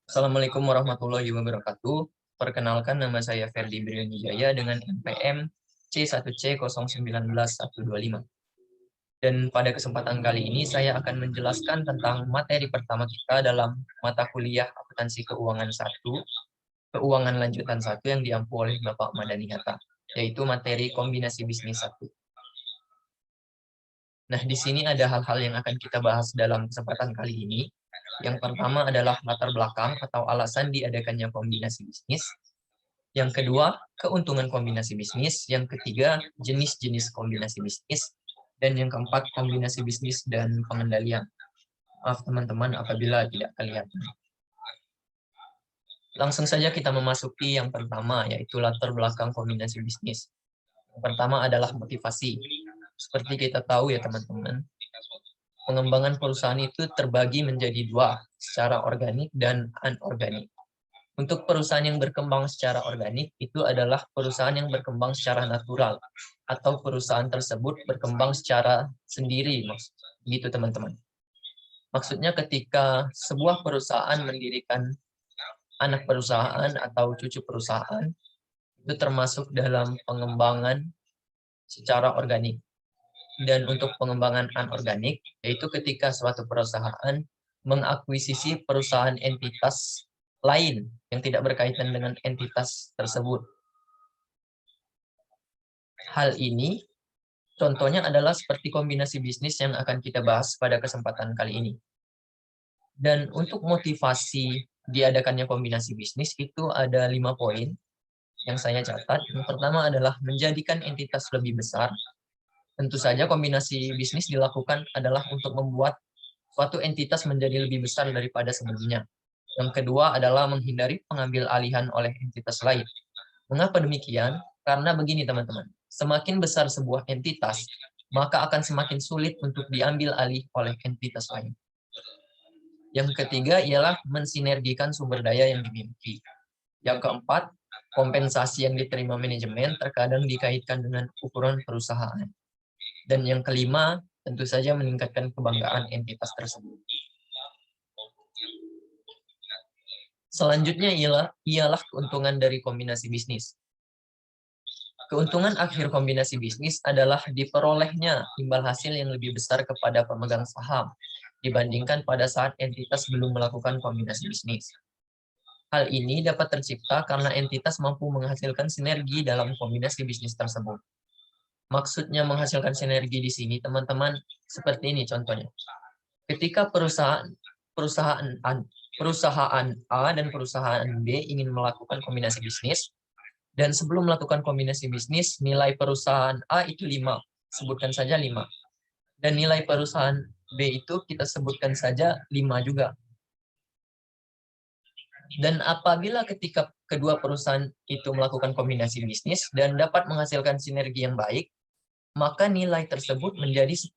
Assalamualaikum warahmatullahi wabarakatuh. Perkenalkan, nama saya Ferdi Brionijaya dengan NPM C1C091125. Dan pada kesempatan kali ini saya akan menjelaskan tentang materi pertama kita dalam mata kuliah Akuntansi Keuangan 1, Keuangan Lanjutan 1 yang diampu oleh Bapak Madani Hatta, yaitu materi kombinasi bisnis 1. Nah, di sini ada hal-hal yang akan kita bahas dalam kesempatan kali ini. Yang pertama adalah latar belakang atau alasan diadakannya kombinasi bisnis. Yang kedua, keuntungan kombinasi bisnis. Yang ketiga, jenis-jenis kombinasi bisnis. Dan yang keempat, kombinasi bisnis dan pengendalian. Maaf teman-teman apabila tidak kelihatan. Langsung saja kita memasuki yang pertama, yaitu latar belakang kombinasi bisnis. Yang pertama adalah motivasi. Seperti kita tahu ya teman-teman, pengembangan perusahaan itu terbagi menjadi dua, secara organik dan anorganik. Untuk perusahaan yang berkembang secara organik, itu adalah perusahaan yang berkembang secara natural, atau perusahaan tersebut berkembang secara sendiri, gitu teman-teman. Maksudnya ketika sebuah perusahaan mendirikan anak perusahaan atau cucu perusahaan, itu termasuk dalam pengembangan secara organik. Dan untuk pengembangan anorganik, yaitu ketika suatu perusahaan mengakuisisi perusahaan entitas lain yang tidak berkaitan dengan entitas tersebut. Hal ini contohnya adalah seperti kombinasi bisnis yang akan kita bahas pada kesempatan kali ini. Dan untuk motivasi diadakannya kombinasi bisnis itu ada 5 poin yang saya catat. Yang pertama adalah menjadikan entitas lebih besar. Tentu saja kombinasi bisnis dilakukan adalah untuk membuat suatu entitas menjadi lebih besar daripada sebelumnya. Yang kedua adalah menghindari pengambil alihan oleh entitas lain. Mengapa demikian? Karena begini teman-teman, semakin besar sebuah entitas, maka akan semakin sulit untuk diambil alih oleh entitas lain. Yang ketiga ialah mensinergikan sumber daya yang dimiliki. Yang keempat, kompensasi yang diterima manajemen terkadang dikaitkan dengan ukuran perusahaan. Dan yang kelima, tentu saja meningkatkan kebanggaan entitas tersebut. Selanjutnya ialah keuntungan dari kombinasi bisnis. Keuntungan akhir kombinasi bisnis adalah diperolehnya imbal hasil yang lebih besar kepada pemegang saham dibandingkan pada saat entitas belum melakukan kombinasi bisnis. Hal ini dapat tercipta karena entitas mampu menghasilkan sinergi dalam kombinasi bisnis tersebut. Maksudnya menghasilkan sinergi di sini, teman-teman, seperti ini contohnya. Ketika perusahaan A dan perusahaan B ingin melakukan kombinasi bisnis, dan sebelum melakukan kombinasi bisnis, nilai perusahaan A itu 5, sebutkan saja 5. Dan nilai perusahaan B itu kita sebutkan saja 5 juga. Dan apabila ketika kedua perusahaan itu melakukan kombinasi bisnis dan dapat menghasilkan sinergi yang baik, maka nilai tersebut menjadi 10.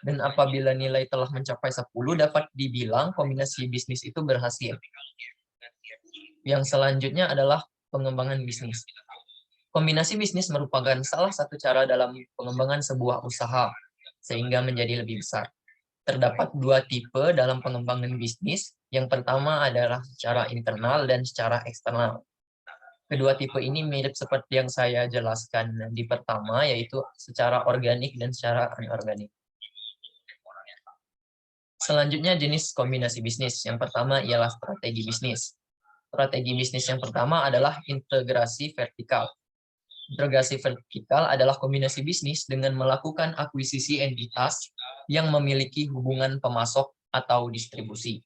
Dan apabila nilai telah mencapai 10, dapat dibilang kombinasi bisnis itu berhasil. Yang selanjutnya adalah pengembangan bisnis. Kombinasi bisnis merupakan salah satu cara dalam pengembangan sebuah usaha, sehingga menjadi lebih besar. Terdapat dua tipe dalam pengembangan bisnis. Yang pertama adalah secara internal dan secara eksternal. Kedua tipe ini mirip seperti yang saya jelaskan di pertama, yaitu secara organik dan secara anorganik. Selanjutnya jenis kombinasi bisnis. Yang pertama ialah strategi bisnis. Strategi bisnis yang pertama adalah integrasi vertikal. Integrasi vertikal adalah kombinasi bisnis dengan melakukan akuisisi entitas yang memiliki hubungan pemasok atau distribusi.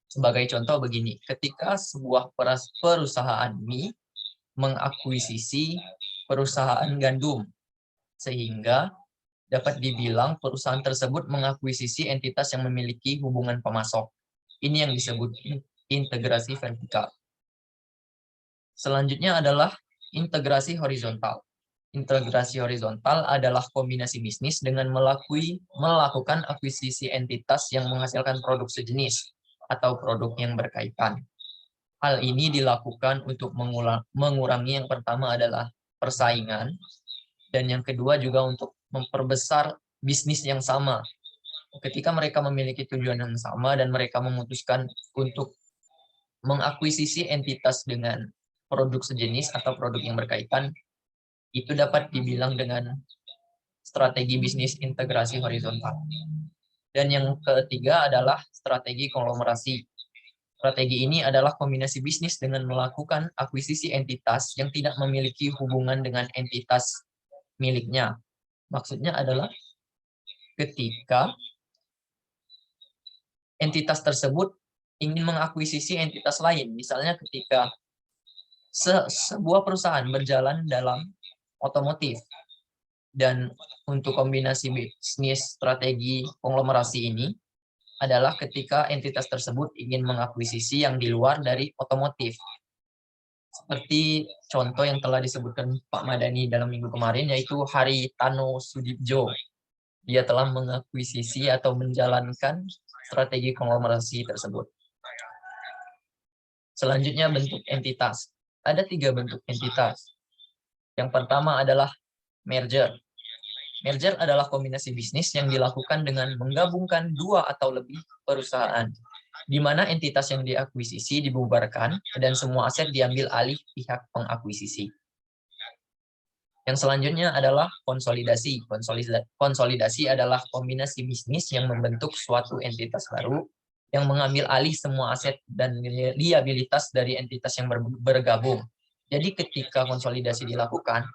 Sebagai contoh begini, ketika sebuah perusahaan mie mengakuisisi perusahaan gandum, sehingga dapat dibilang perusahaan tersebut mengakuisisi entitas yang memiliki hubungan pemasok. Ini yang disebut integrasi vertikal. Selanjutnya adalah integrasi horizontal. Integrasi horizontal adalah kombinasi bisnis dengan melakukan akuisisi entitas yang menghasilkan produk sejenis atau produk yang berkaitan. Hal ini dilakukan untuk mengurangi, yang pertama adalah persaingan, dan yang kedua juga untuk memperbesar bisnis yang sama. Ketika mereka memiliki tujuan yang sama dan mereka memutuskan untuk mengakuisisi entitas dengan produk sejenis atau produk yang berkaitan, itu dapat dibilang dengan strategi bisnis integrasi horizontal. Dan yang ketiga adalah strategi konglomerasi. Strategi ini adalah kombinasi bisnis dengan melakukan akuisisi entitas yang tidak memiliki hubungan dengan entitas miliknya. Maksudnya adalah ketika entitas tersebut ingin mengakuisisi entitas lain. Misalnya ketika sebuah perusahaan berjalan dalam otomotif, dan untuk kombinasi bisnis strategi konglomerasi ini adalah ketika entitas tersebut ingin mengakuisisi yang di luar dari otomotif. Seperti contoh yang telah disebutkan Pak Madani dalam minggu kemarin, yaitu Haritano Sudibjo. Dia telah mengakuisisi atau menjalankan strategi konglomerasi tersebut. Selanjutnya bentuk entitas. Ada 3 bentuk entitas. Yang pertama adalah merger. Merger adalah kombinasi bisnis yang dilakukan dengan menggabungkan 2 atau lebih perusahaan, di mana entitas yang diakuisisi dibubarkan dan semua aset diambil alih pihak pengakuisisi. Yang selanjutnya adalah konsolidasi. Konsolidasi adalah kombinasi bisnis yang membentuk suatu entitas baru yang mengambil alih semua aset dan liabilitas dari entitas yang bergabung. Jadi ketika konsolidasi dilakukan,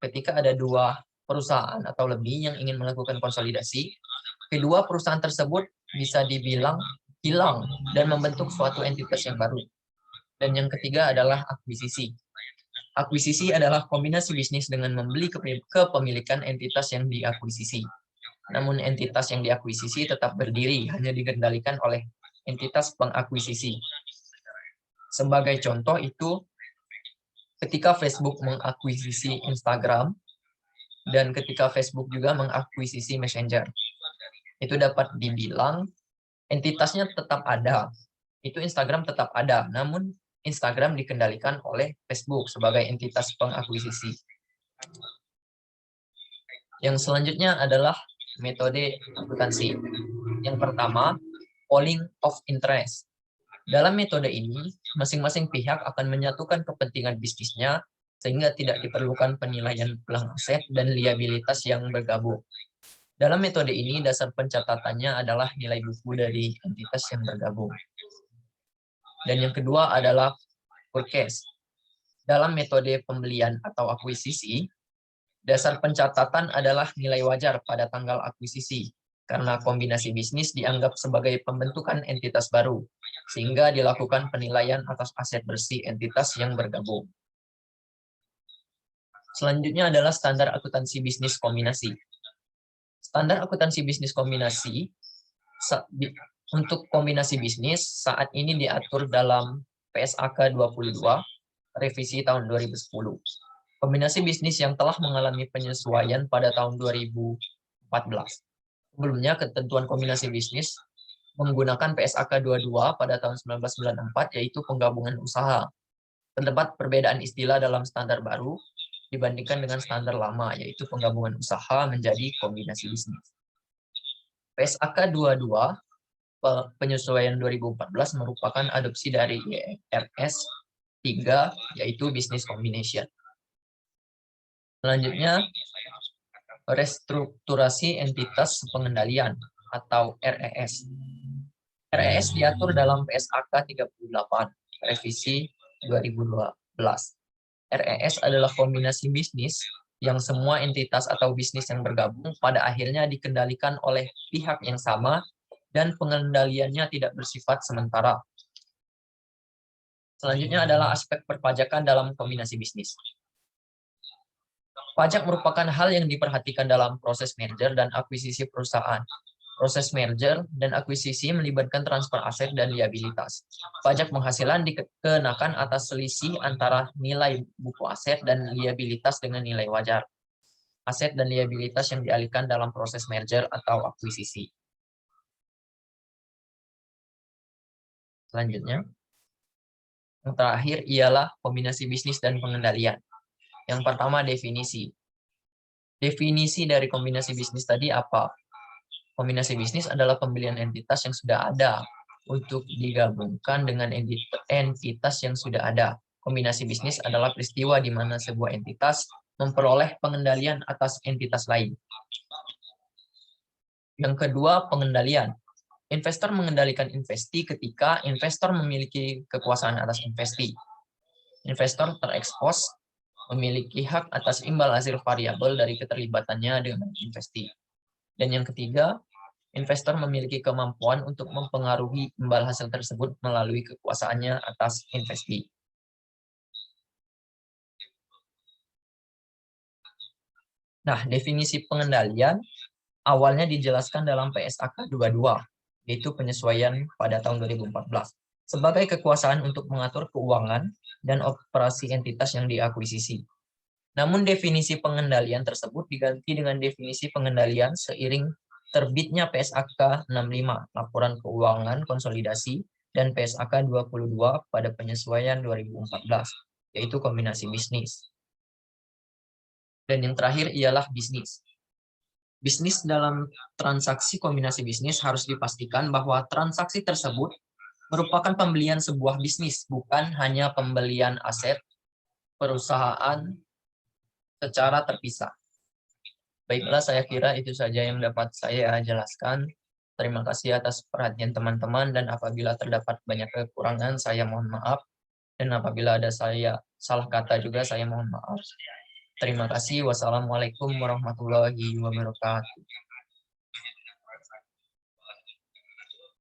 ketika ada 2 perusahaan atau lebih yang ingin melakukan konsolidasi, kedua perusahaan tersebut bisa dibilang hilang dan membentuk suatu entitas yang baru. Dan yang ketiga adalah akuisisi. Akuisisi adalah kombinasi bisnis dengan membeli kepemilikan entitas yang diakuisisi. Namun entitas yang diakuisisi tetap berdiri, hanya dikendalikan oleh entitas pengakuisisi. Sebagai contoh itu ketika Facebook mengakuisisi Instagram, dan ketika Facebook juga mengakuisisi Messenger. Itu dapat dibilang entitasnya tetap ada. Itu Instagram tetap ada, namun Instagram dikendalikan oleh Facebook sebagai entitas pengakuisisi. Yang selanjutnya adalah metode akuntansi. Yang pertama, polling of interest. Dalam metode ini, masing-masing pihak akan menyatukan kepentingan bisnisnya sehingga tidak diperlukan penilaian ulang aset dan liabilitas yang bergabung. Dalam metode ini, dasar pencatatannya adalah nilai buku dari entitas yang bergabung. Dan yang kedua adalah purchase. Dalam metode pembelian atau akuisisi, dasar pencatatan adalah nilai wajar pada tanggal akuisisi, karena kombinasi bisnis dianggap sebagai pembentukan entitas baru, sehingga dilakukan penilaian atas aset bersih entitas yang bergabung. Selanjutnya adalah standar akuntansi bisnis kombinasi. Standar akuntansi bisnis kombinasi untuk kombinasi bisnis saat ini diatur dalam PSAK 22 revisi tahun 2010. Kombinasi bisnis yang telah mengalami penyesuaian pada tahun 2014. Sebelumnya ketentuan kombinasi bisnis menggunakan PSAK 22 pada tahun 1994, yaitu penggabungan usaha. Terdapat perbedaan istilah dalam standar baru dibandingkan dengan standar lama, yaitu penggabungan usaha menjadi kombinasi bisnis. PSAK 22 penyesuaian 2014 merupakan adopsi dari IFRS 3, yaitu business combination. Selanjutnya, restrukturasi entitas pengendalian atau RES. RES diatur dalam PSAK 38 revisi 2012. RES adalah kombinasi bisnis yang semua entitas atau bisnis yang bergabung pada akhirnya dikendalikan oleh pihak yang sama dan pengendaliannya tidak bersifat sementara. Selanjutnya adalah aspek perpajakan dalam kombinasi bisnis. Pajak merupakan hal yang diperhatikan dalam proses merger dan akuisisi perusahaan. Proses merger dan akuisisi melibatkan transfer aset dan liabilitas. Pajak penghasilan dikenakan atas selisih antara nilai buku aset dan liabilitas dengan nilai wajar. Aset dan liabilitas yang dialihkan dalam proses merger atau akuisisi. Selanjutnya, yang terakhir ialah kombinasi bisnis dan pengendalian. Yang pertama, definisi. Definisi dari kombinasi bisnis tadi apa? Kombinasi bisnis adalah pembelian entitas yang sudah ada untuk digabungkan dengan entitas yang sudah ada. Kombinasi bisnis adalah peristiwa di mana sebuah entitas memperoleh pengendalian atas entitas lain. Yang kedua, pengendalian. Investor mengendalikan investi ketika investor memiliki kekuasaan atas investi. Investor terekspos memiliki hak atas imbal hasil variabel dari keterlibatannya dengan investi. Dan yang ketiga, investor memiliki kemampuan untuk mempengaruhi imbal hasil tersebut melalui kekuasaannya atas investi. Nah, definisi pengendalian awalnya dijelaskan dalam PSAK 22, yaitu penyesuaian pada tahun 2014, sebagai kekuasaan untuk mengatur keuangan dan operasi entitas yang diakuisisi. Namun definisi pengendalian tersebut diganti dengan definisi pengendalian seiring terbitnya PSAK 65, Laporan Keuangan Konsolidasi, dan PSAK 22 pada penyesuaian 2014, yaitu kombinasi bisnis. Dan yang terakhir ialah bisnis. Bisnis dalam transaksi kombinasi bisnis harus dipastikan bahwa transaksi tersebut merupakan pembelian sebuah bisnis, bukan hanya pembelian aset perusahaan secara terpisah. Baiklah, saya kira itu saja yang dapat saya jelaskan. Terima kasih atas perhatian teman-teman, dan apabila terdapat banyak kekurangan, saya mohon maaf. Dan apabila ada saya salah kata juga, saya mohon maaf. Terima kasih. Wassalamualaikum warahmatullahi wabarakatuh.